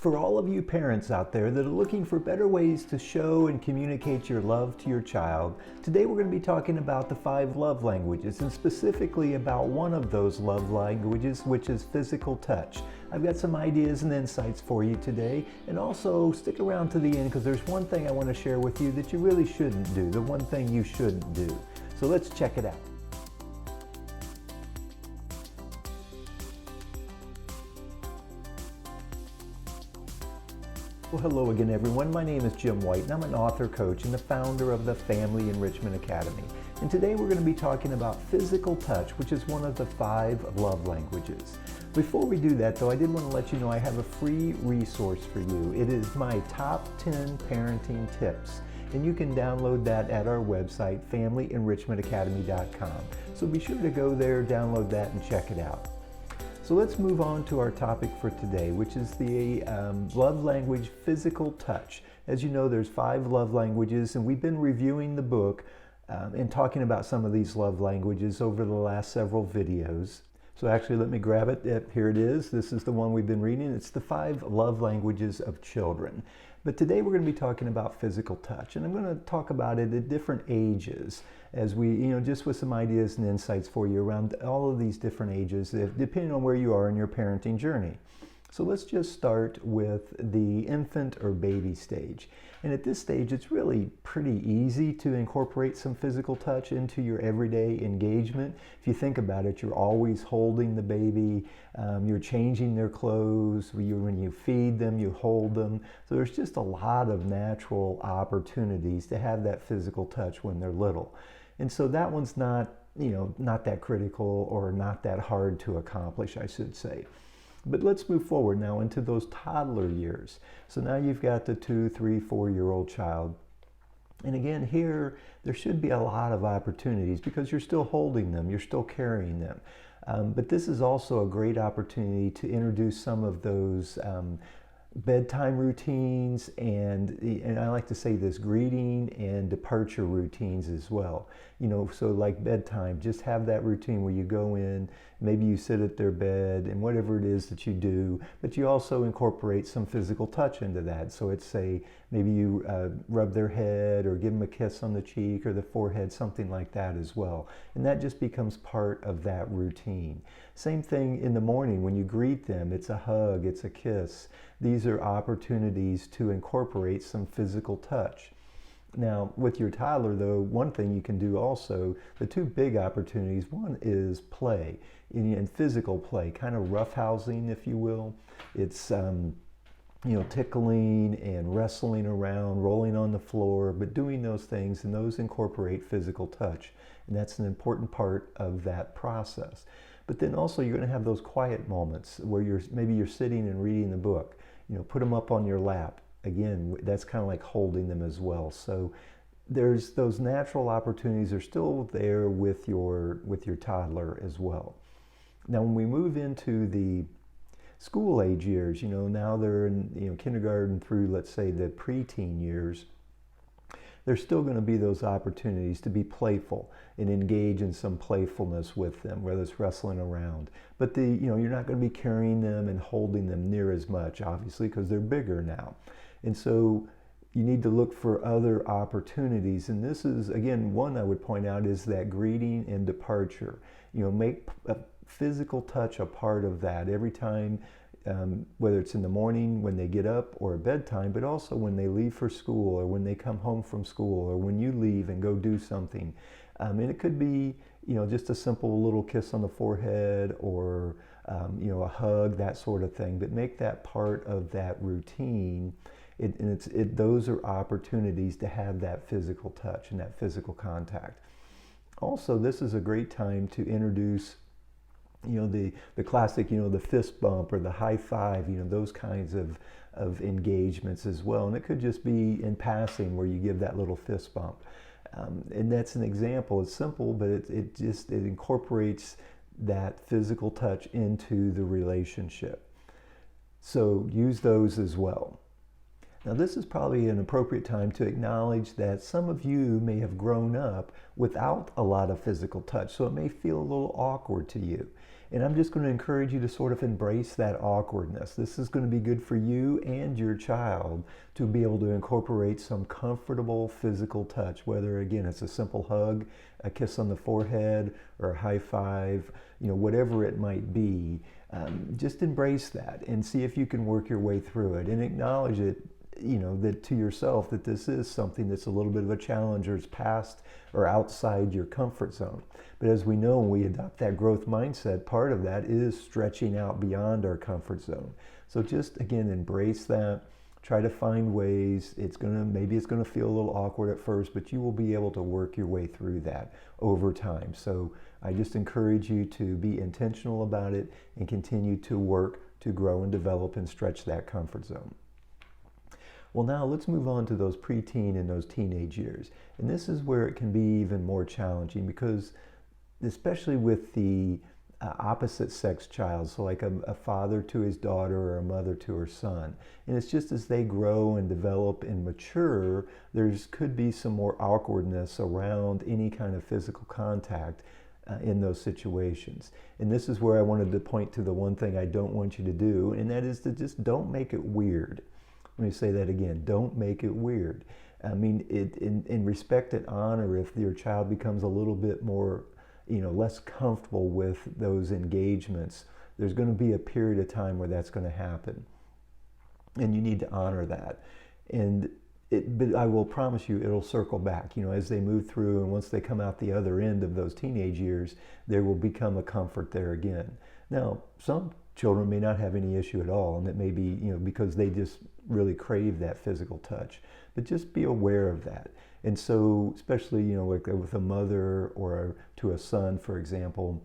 For all of you parents out there that are looking for better ways to show and communicate your love to your child, today we're going to be talking about the 5 love languages, and specifically about one of those love languages, which is physical touch. I've got some ideas and insights for you today, and also stick around to the end because there's one thing I want to share with you that you really shouldn't do, the one thing you shouldn't do. So let's check it out. Well, hello again, everyone. My name is Jim White, and I'm an author, coach, and the founder of the Family Enrichment Academy. And today we're going to be talking about physical touch, which is one of the 5 love languages. Before we do that, though, I did want to let you know I have a free resource for you. It is my top 10 parenting tips, and you can download that at our website, FamilyEnrichmentAcademy.com. So be sure to go there, download that, and check it out. So let's move on to our topic for today, which is the love language physical touch. As you know, there's 5 love languages, and we've been reviewing the book and talking about some of these love languages over the last several videos. So actually, let me grab it. Here it is. This is the one we've been reading. It's the 5 love languages of children. But today we're going to be talking about physical touch, and I'm going to talk about it at different ages as we, just with some ideas and insights for you around all of these different ages, depending on where you are in your parenting journey. So let's just start with the infant or baby stage. And at this stage, it's really pretty easy to incorporate some physical touch into your everyday engagement. If you think about it, you're always holding the baby, you're changing their clothes, when you feed them, you hold them. So there's just a lot of natural opportunities to have that physical touch when they're little. And so that one's not that critical or not that hard to accomplish, I should say. But let's move forward now into those toddler years. So now you've got the 2, 3, 4-year-old child. And again, here, there should be a lot of opportunities because you're still holding them, you're still carrying them. But this is also a great opportunity to introduce some of those bedtime routines and I like to say this, greeting and departure routines as well. So like bedtime, just have that routine where you go in, maybe you sit at their bed and whatever it is that you do, but you also incorporate some physical touch into that. So it's maybe you rub their head or give them a kiss on the cheek or the forehead, something like that as well. And that just becomes part of that routine. Same thing in the morning when you greet them, it's a hug, it's a kiss. These are opportunities to incorporate some physical touch. Now, with your toddler, though, one thing you can do also, the 2 big opportunities, one is play, and physical play, kind of roughhousing, if you will. It's, tickling and wrestling around, rolling on the floor, but doing those things, and those incorporate physical touch. And that's an important part of that process. But then also you're going to have those quiet moments where maybe you're sitting and reading the book. Put them up on your lap. Again, that's kind of like holding them as well. So there's those natural opportunities are still there with your toddler as well. Now, when we move into the school age years, now they're in kindergarten through, let's say, the preteen years. There's still going to be those opportunities to be playful and engage in some playfulness with them, whether it's wrestling around. But you're not going to be carrying them and holding them near as much, obviously, because they're bigger now. And so you need to look for other opportunities. And this is, again, one I would point out is that greeting and departure. Make a physical touch a part of that every time. Whether it's in the morning when they get up or at bedtime, but also when they leave for school or when they come home from school or when you leave and go do something. And it could be, just a simple little kiss on the forehead or, a hug, that sort of thing. But make that part of that routine. Those are opportunities to have that physical touch and that physical contact. Also, this is a great time to introduce the classic, the fist bump or the high five, those kinds of engagements as well. And it could just be in passing where you give that little fist bump. And that's an example. It's simple, but it incorporates that physical touch into the relationship. So use those as well. Now, this is probably an appropriate time to acknowledge that some of you may have grown up without a lot of physical touch, so it may feel a little awkward to you. And I'm just going to encourage you to sort of embrace that awkwardness. This is going to be good for you and your child to be able to incorporate some comfortable physical touch, whether again it's a simple hug, a kiss on the forehead, or a high five, whatever it might be. Just embrace that and see if you can work your way through it and acknowledge it, that to yourself that this is something that's a little bit of a challenge or it's past or outside your comfort zone. But as we know, when we adopt that growth mindset, part of that is stretching out beyond our comfort zone. So just again, embrace that. Try to find ways. Maybe it's gonna feel a little awkward at first, but you will be able to work your way through that over time. So I just encourage you to be intentional about it and continue to work to grow and develop and stretch that comfort zone. Well, now let's move on to those preteen and those teenage years. And this is where it can be even more challenging because especially with the opposite sex child, so like a father to his daughter or a mother to her son. And it's just as they grow and develop and mature, could be some more awkwardness around any kind of physical contact in those situations. And this is where I wanted to point to the one thing I don't want you to do, and that is to just don't make it weird. Let me say that again, don't make it weird. I mean, in respect and honor, if your child becomes a little bit more, less comfortable with those engagements, there's going to be a period of time where that's going to happen. And you need to honor that. But I will promise you it'll circle back, as they move through, and once they come out the other end of those teenage years, there will become a comfort there again. Now, some children may not have any issue at all, and it may be, because they just really crave that physical touch. But just be aware of that. And so, especially, like with a mother or to a son, for example,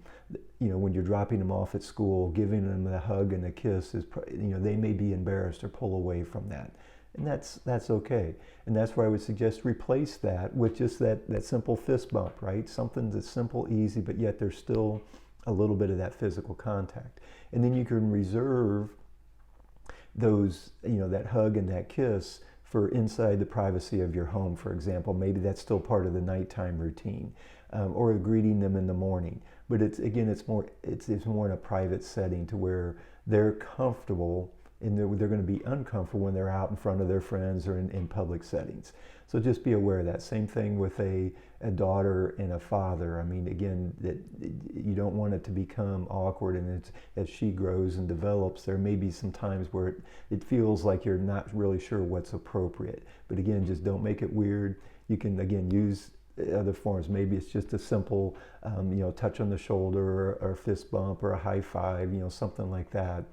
when you're dropping them off at school, giving them a hug and a kiss is, they may be embarrassed or pull away from that. And that's okay. And that's where I would suggest replace that with just that simple fist bump, right? Something that's simple, easy, but yet there's still a little bit of that physical contact. And then you can reserve those, that hug and that kiss for inside the privacy of your home, for example. Maybe that's still part of the nighttime routine, or greeting them in the morning. But it's more in a private setting to where they're comfortable and they're going to be uncomfortable when they're out in front of their friends or in public settings. So just be aware of that. Same thing with a daughter and a father. I mean, again, that you don't want it to become awkward, and as she grows and develops, there may be some times where it feels like you're not really sure what's appropriate. But again, just don't make it weird. You can, again, use other forms. Maybe it's just a simple, touch on the shoulder or a fist bump or a high five, something like that.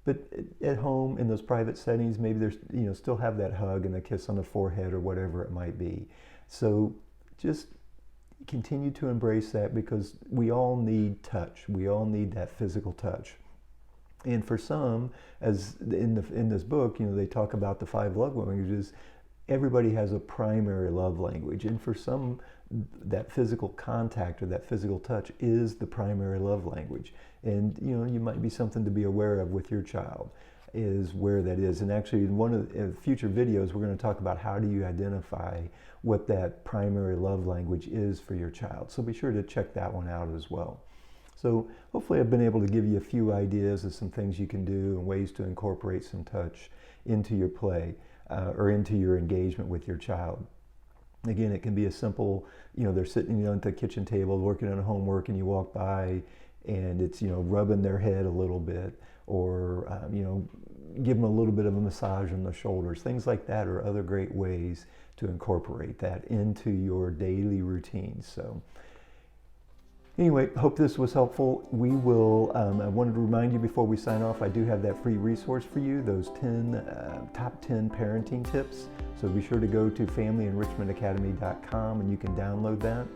But at home, in those private settings, maybe there's, still have that hug and a kiss on the forehead or whatever it might be. So just continue to embrace that, because we all need touch. We all need that physical touch. And for some, as in this book, they talk about the 5 love languages. Everybody has a primary love language. And for some, that physical contact or that physical touch is the primary love language. And you might be something to be aware of with your child, is where that is. And actually, in one of the future videos, we're going to talk about how do you identify what that primary love language is for your child. So be sure to check that one out as well. So hopefully I've been able to give you a few ideas of some things you can do and ways to incorporate some touch into your play or into your engagement with your child. Again, it can be a simple, they're sitting at the kitchen table working on homework, and you walk by and it's, rubbing their head a little bit, or, give them a little bit of a massage on the shoulders. Things like that are other great ways to incorporate that into your daily routine. So anyway, hope this was helpful. We will, I wanted to remind you before we sign off, I do have that free resource for you, those top 10 parenting tips. So be sure to go to FamilyEnrichmentAcademy.com and you can download that.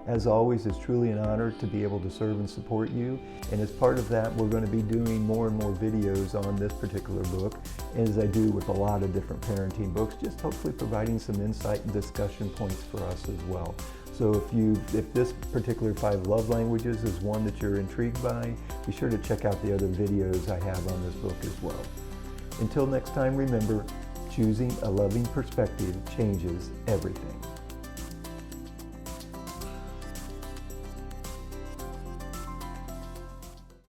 As always, it's truly an honor to be able to serve and support you. And as part of that, we're going to be doing more and more videos on this particular book, as I do with a lot of different parenting books, just hopefully providing some insight and discussion points for us as well. So if this particular 5 love languages is one that you're intrigued by, be sure to check out the other videos I have on this book as well. Until next time, remember, choosing a loving perspective changes everything.